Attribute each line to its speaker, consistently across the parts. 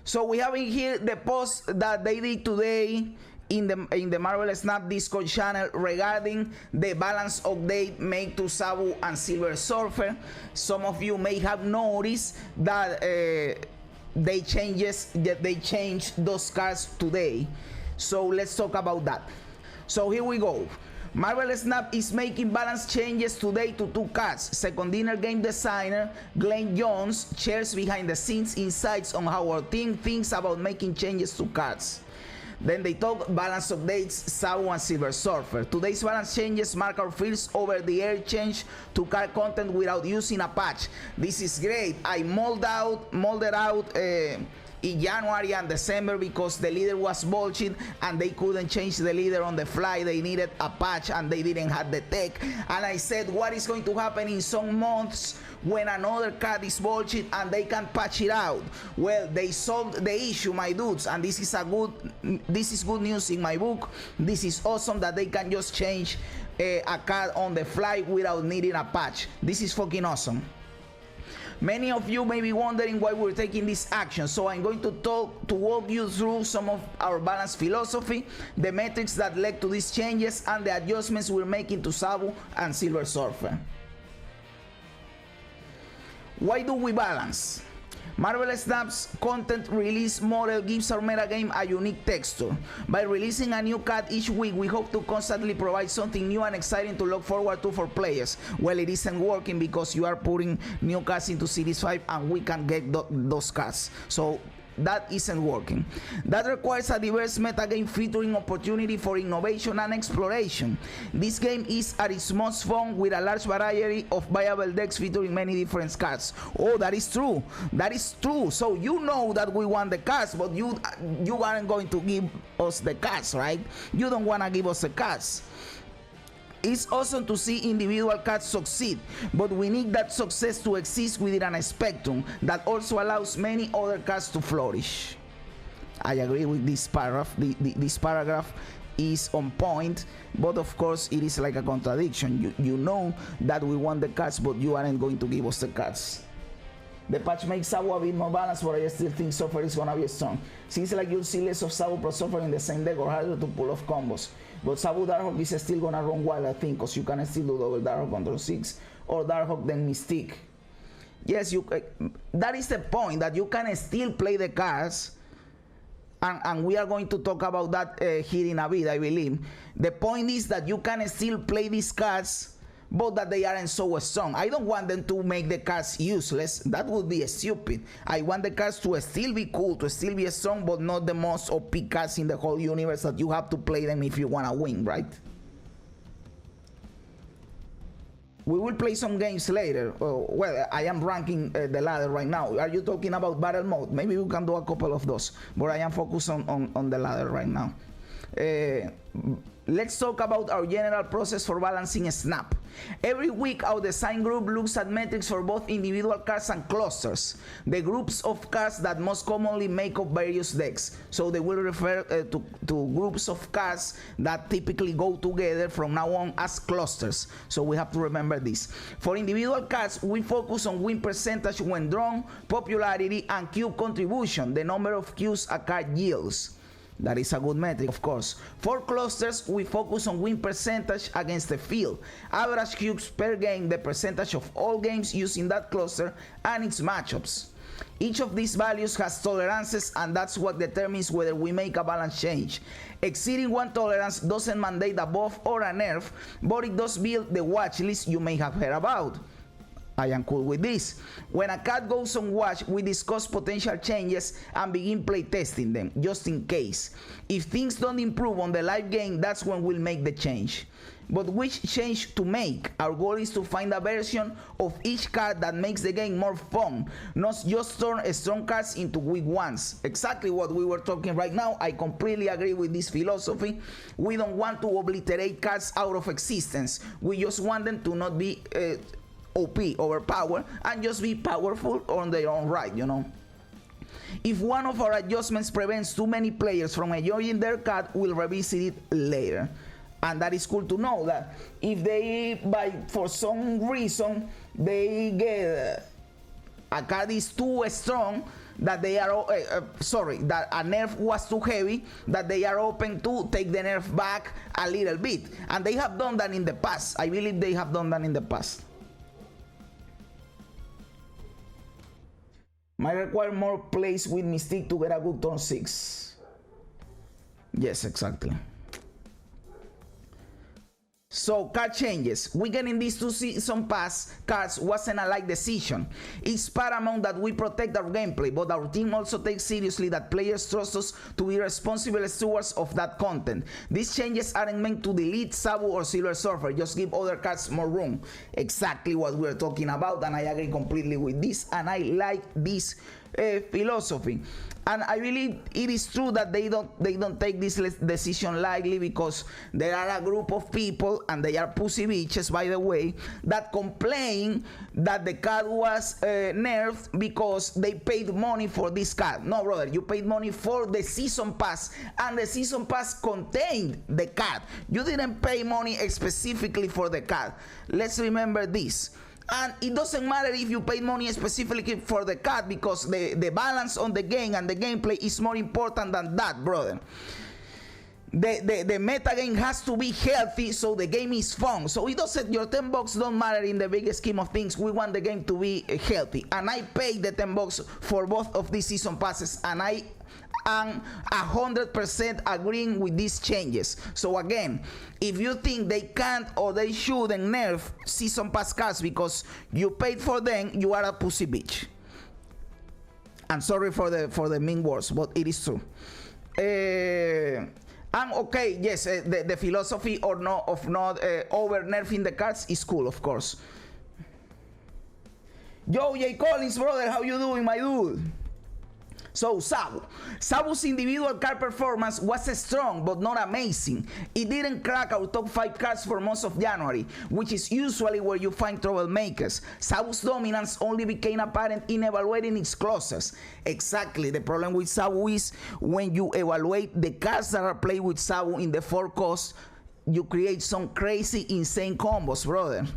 Speaker 1: So we have in here the post that they did today in the Marvel Snap Discord channel regarding the balance update made to Zabu and Silver Surfer. Some of you may have noticed that they changed those cards today. So let's talk about that. So here we go. Marvel Snap is making balance changes today to 2 cards. Second dinner game designer Glenn Jones shares behind the scenes insights on how our team thinks about making changes to cards. Then they talk balance updates, Zabu and Silver Surfer. Today's balance changes mark our first over-the-air change to card content without using a patch. This is great. I molded out in January and December because the leader was bullshit and they couldn't change the leader on the fly. They needed a patch and they didn't have the tech. And I said, what is going to happen in some months when another card is bullshit and they can patch it out? Well, they solved the issue, my dudes, and this is good news in my book. This is awesome that they can just change a card on the fly without needing a patch. This is fucking awesome. Many of you may be wondering why we're taking this action, so I'm going to walk you through some of our balance philosophy, the metrics that led to these changes, and the adjustments we're making to Zabu and Silver Surfer. Why do we balance? Marvel Snap's content release model gives our metagame a unique texture. By releasing a new card each week, we hope to constantly provide something new and exciting to look forward to for players. Well, it isn't working because you are putting new cards into Series 5 and we can get those cards. So that isn't working. That requires a diverse metagame featuring opportunity for innovation and exploration. This game is at its most fun with a large variety of viable decks featuring many different cards. Oh, that is true. That is true. So you know that we want the cards, but you aren't going to give us the cards, right? You don't want to give us the cards. It's awesome to see individual cards succeed, but we need that success to exist within a spectrum that also allows many other cards to flourish. I agree with this paragraph. This paragraph is on point, but of course it is like a contradiction. You know that we want the cards, but you aren't going to give us the cards. The patch makes Zabu a bit more balanced, but I still think Surfer is gonna be strong. Seems like you'll see less of Zabu plus Surfer in the same deck or harder to pull off combos. But Zabu Darkhawk is still gonna run wild, I think, because you can still do double Darkhawk Control 6 or Darkhawk then Mystique. Yes, that is the point, that you can still play the cards, and we are going to talk about that here in a bit, I believe. The point is that you can still play these cards, but that they aren't so strong. I don't want them to make the cards useless. That would be stupid. I want the cards to still be cool, to still be strong, but not the most OP cards in the whole universe that you have to play them if you want to win, right? We will play some games later. Well, I am ranking the ladder right now. Are you talking about battle mode? Maybe we can do a couple of those, but I am focused on the ladder right now. Let's talk about our general process for balancing Snap. Every week, our design group looks at metrics for both individual cards and clusters, the groups of cards that most commonly make up various decks. So they will refer to groups of cards that typically go together from now on as clusters. So we have to remember this. For individual cards, we focus on win percentage when drawn, popularity, and cube contribution, the number of cubes a card yields. That is a good metric, of course. For clusters, we focus on win percentage against the field, average cubes per game, the percentage of all games using that cluster, and its matchups. Each of these values has tolerances, and that's what determines whether we make a balance change. Exceeding one tolerance doesn't mandate a buff or a nerf, but it does build the watch list you may have heard about. I am cool with this. When a card goes on watch, we discuss potential changes and begin play testing them, just in case. If things don't improve on the live game, that's when we'll make the change. But which change to make? Our goal is to find a version of each card that makes the game more fun, not just turn strong cards into weak ones. Exactly what we were talking right now. I completely agree with this philosophy. We don't want to obliterate cards out of existence. We just want them to not be OP, overpowered, and just be powerful on their own right, you know. If one of our adjustments prevents too many players from enjoying their card, we'll revisit it later. And that is cool to know, that if they, for some reason, they get a card is too strong, that they are sorry, that a nerf was too heavy, that they are open to take the nerf back a little bit, and they have done that in the past. I believe they have done that in the past. Might require more plays with Mystique to get a good turn 6. Yes, exactly. So, card changes. We getting these 2 season pass cards wasn't a light decision. It's paramount that we protect our gameplay, but our team also takes seriously that players trust us to be responsible stewards of that content. These changes aren't meant to delete Zabu or Silver Surfer, just give other cards more room. Exactly what we're talking about, and I agree completely with this, and I like this philosophy. And I believe it is true that they don't take this decision lightly, because there are a group of people, and they are pussy bitches, by the way, that complain that the card was nerfed because they paid money for this card. No, brother, you paid money for the season pass, and the season pass contained the card. You didn't pay money specifically for the card. Let's remember this. And it doesn't matter if you paid money specifically for the card, because the balance on the game and the gameplay is more important than that, brother. The meta game has to be healthy, so the game is fun. So it doesn't, your 10 bucks don't matter in the bigger scheme of things. We want the game to be healthy, and I paid the 10 bucks for both of these season passes, and I am 100% agreeing with these changes. So again, if you think they can't or they shouldn't nerf season pass cards because you paid for them, you are a pussy bitch. I'm sorry for the mean words, but it is true. And okay, yes, the philosophy of not over nerfing the cards is cool, of course. Yo, Jay Collins, brother, how you doing, my dude? So, Zabu's individual card performance was strong but not amazing. It didn't crack our top 5 cards for most of January, which is usually where you find troublemakers. Zabu's dominance only became apparent in evaluating its closest. Exactly, the problem with Zabu is when you evaluate the cards that are played with Zabu in the 4 cost, you create some crazy, insane combos, brother.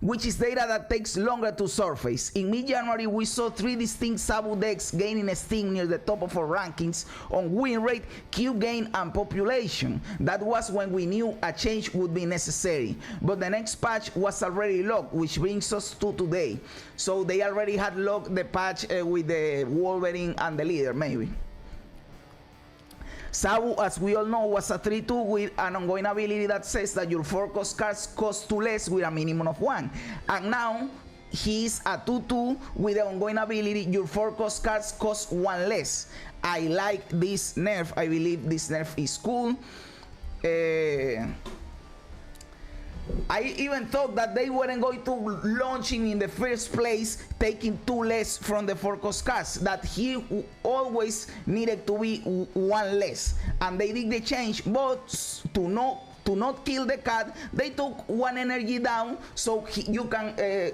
Speaker 1: Which is data that takes longer to surface. In mid-January, we saw 3 distinct Zabu decks gaining steam near the top of our rankings on win rate, Q gain, and population. That was when we knew a change would be necessary. But the next patch was already locked, which brings us to today. So they already had locked the patch with the Wolverine and the leader, maybe. Zabu, as we all know, was a 3-2 with an ongoing ability that says that your 4 cost cards cost 2 less with a minimum of 1. And now he's a 2-2 with the ongoing ability your 4 cost cards cost 1 less. I like this nerf. I believe this nerf is cool. I even thought that they weren't going to launch him in the first place, taking 2 less from the 4 cost cards, that he always needed to be 1 less. And they did the change, but to not kill the card, they took 1 energy down, so you can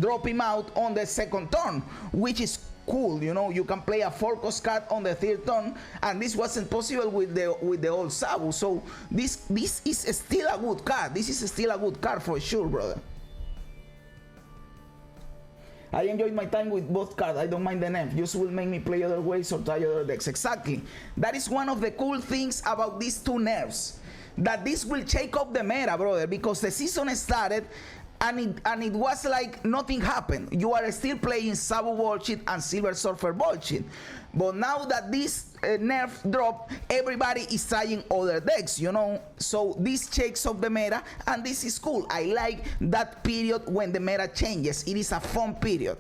Speaker 1: drop him out on the second turn, which is cool. You know, you can play a 4 cost card on the 3rd turn, and this wasn't possible with the old Zabu. So this is still a good card. This is still a good card for sure, brother. I enjoyed my time with both cards. I don't mind the nerf. Just will make me play other ways or try other decks. Exactly. That is one of the cool things about these 2 nerfs, that this will shake up the meta, brother, because the season started and it was like nothing happened. You are still playing Zabu bullshit and Silver Surfer bullshit. But now that this nerf drop, everybody is trying other decks, you know. So this shakes up the meta, and this is cool. I like that period when the meta changes. It is a fun period.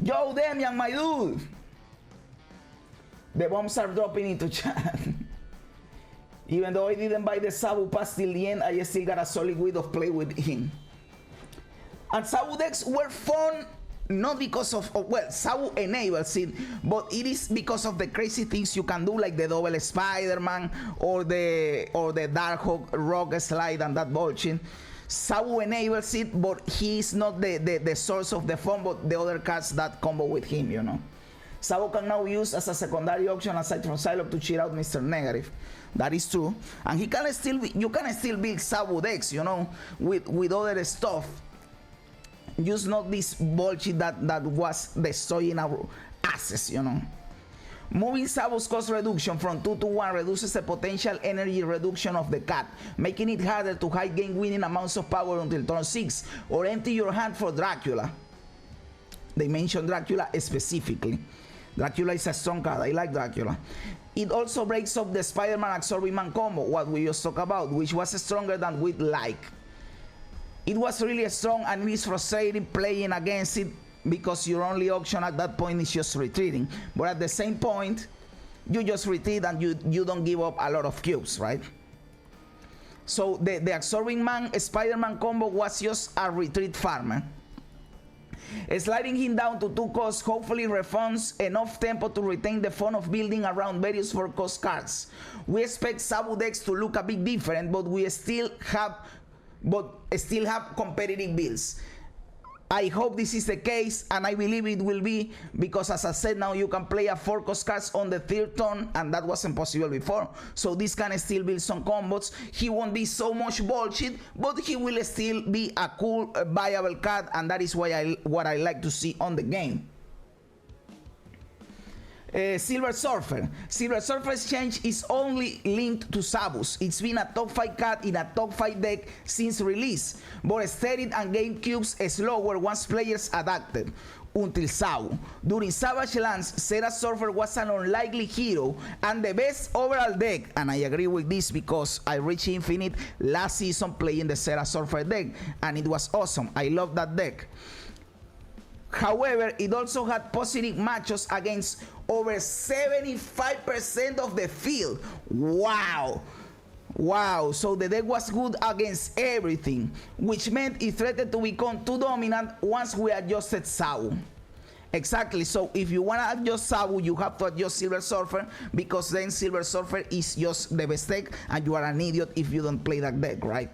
Speaker 1: Yo, Demian, my dude. The bombs are dropping into chat. Even though I didn't buy the Zabu pass till the end, I still got a solid week of play with him. And Zabu decks were fun, not because of well, Zabu enables it, but it is because of the crazy things you can do, like the double Spider-Man or the Darkhawk Rock Slide and that bullshit. Zabu enables it, but he is not the source of the fun, but the other cards that combo with him, you know. Zabu can now use as a secondary option aside from Psylocke to cheat out Mr. Negative. That is true. And he can still you can still build Zabu decks, you know, with other stuff. just not this bullshit that was destroying our asses, you know. Moving Zabu's cost reduction from 2 to 1 reduces the potential energy reduction of the cat, making it harder to hide game-winning amounts of power until turn 6, or empty your hand for Dracula. They mentioned Dracula specifically. Dracula is a strong card, I like Dracula. It also breaks up the Spider-Man Absorbing Man combo, what we just talked about, which was stronger than we'd like. It was really strong and it is frustrating playing against it because your only option at that point is just retreating. But at the same point, you just retreat and you don't give up a lot of cubes, right? So the Absorbing Man Spider-Man combo was just a retreat farmer. Sliding him down to 2 costs hopefully refunds enough tempo to retain the fun of building around various 4 cost cards. We expect Zabu decks to look a bit different, but we still have competitive builds. I hope this is the case, and I believe it will be, because as I said, now you can play a 4 cost cards on the 3rd turn, and that wasn't possible before. So this can still build some combos. He won't be so much bullshit, but he will still be a cool, viable card, and that is what I like to see on the game. Silver Surfer. Silver Surfer's change is only linked to Zabu's. It's been a top 5 card in a top 5 deck since release, but steadied and gained cubes slower once players adapted. Until Zabu. During Savage Lands, Zera Surfer was an unlikely hero and the best overall deck, and I agree with this because I reached Infinite last season playing the Zera Surfer deck, and it was awesome. I love that deck. However, it also had positive matchups against over 75% of the field. Wow. Wow, so the deck was good against everything, which meant it threatened to become too dominant once we adjusted Zabu. Exactly, so if you want to adjust Zabu, you have to adjust Silver Surfer, because then Silver Surfer is just the best deck, and you are an idiot if you don't play that deck, right?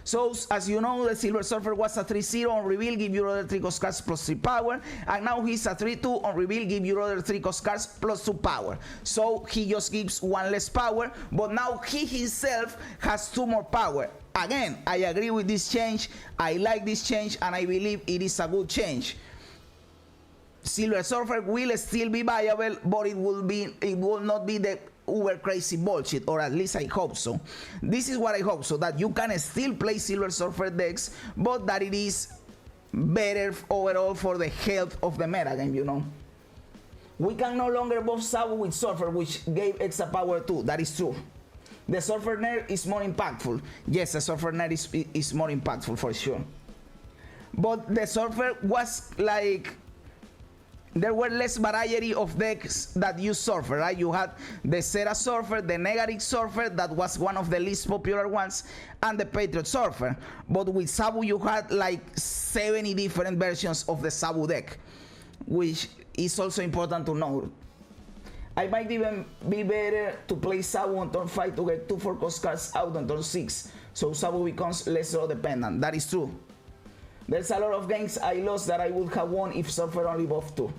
Speaker 1: So, as you know, the Silver Surfer was a 3-0 on reveal, give your other 3 cost cards plus 3 power, and now he's a 3-2 on reveal, give your other 3 cost cards plus 2 power. So he just gives 1 less power, but now he himself has 2 more power. Again, I agree with this change, I like this change, and I believe it is a good change. Silver Surfer will still be viable, but it will not be the uber crazy bullshit, or at least I hope so. This is what I hope, so that you can still play Silver Surfer decks, but that it is better overall for the health of the metagame, you know. We can no longer buff Zabu with Surfer, which gave extra power too. That is true. The Surfer nerf is more impactful. Yes, the Surfer nerf is more impactful for sure. But the Surfer was like, there were less variety of decks that use Surfer, right? You had the Zera Surfer, the Negative Surfer, that was one of the least popular ones, and the Patriot Surfer. But with Zabu, you had like 70 different versions of the Zabu deck, which is also important to know. I might even be better to play Zabu on turn 5 to get 2 4-cost cards out on turn 6, so Zabu becomes less draw dependent. That is true. There's a lot of games I lost that I would have won if Surfer only buffed 2.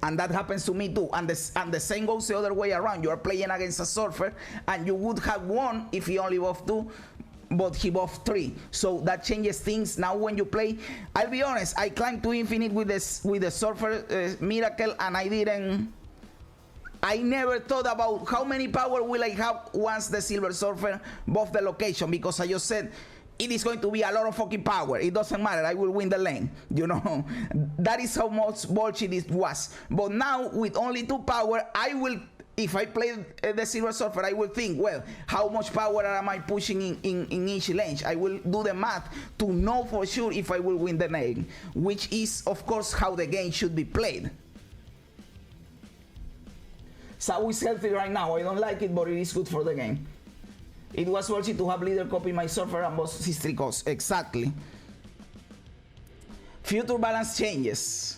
Speaker 1: And that happens to me too. And the same goes the other way around. You are playing against a Surfer and you would have won if he only buffed 2, but he buffed 3. So that changes things. Now when you play, I'll be honest, I climbed to Infinite with the Surfer Miracle, and I never thought about how many power will I have once the Silver Surfer buff the location, because I just said, it is going to be a lot of fucking power. It doesn't matter. I will win the lane. You know, that is how much bullshit it was. But now with only 2 power, I will, if I play the Silver Surfer, I will think, well, how much power am I pushing in each lane? I will do the math to know for sure if I will win the lane, which is, of course, how the game should be played. Zabu is healthy right now. I don't like it, but it is good for the game. It was worth it to have leader copy my Surfer and boss his 3 costs. Exactly. Future balance changes.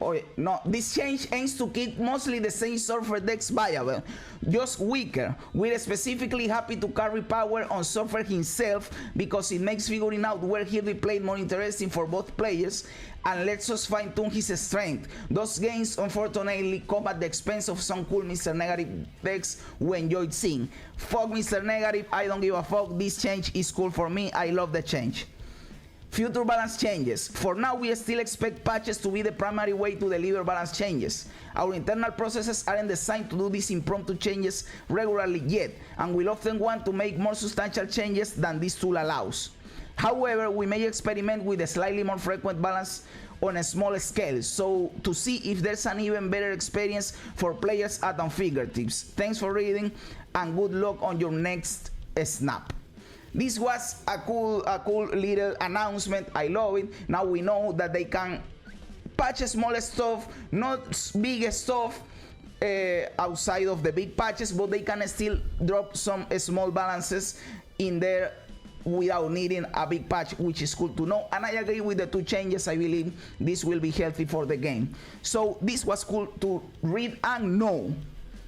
Speaker 1: Oh, no, this change aims to keep mostly the same Surfer decks viable, just weaker. We're specifically happy to carry power on Surfer himself because it makes figuring out where he'll be played more interesting for both players and lets us fine-tune his strength. Those gains unfortunately come at the expense of some cool Mr. Negative decks we enjoyed seeing. Fuck Mr. Negative, I don't give a fuck. This change is cool for me. I love the change. Future balance changes. For now, we still expect patches to be the primary way to deliver balance changes. Our internal processes aren't designed to do these impromptu changes regularly yet, and we'll often want to make more substantial changes than this tool allows. However, we may experiment with a slightly more frequent balance on a smaller scale, so to see if there's an even better experience for players at our fingertips. Thanks for reading, and good luck on your next snap. This was a cool little announcement. I love it. Now we know that they can patch small stuff, not big stuff outside of the big patches, but they can still drop some small balances in there without needing a big patch, which is cool to know. And I agree with the two changes. I believe this will be healthy for the game. So this was cool to read and know.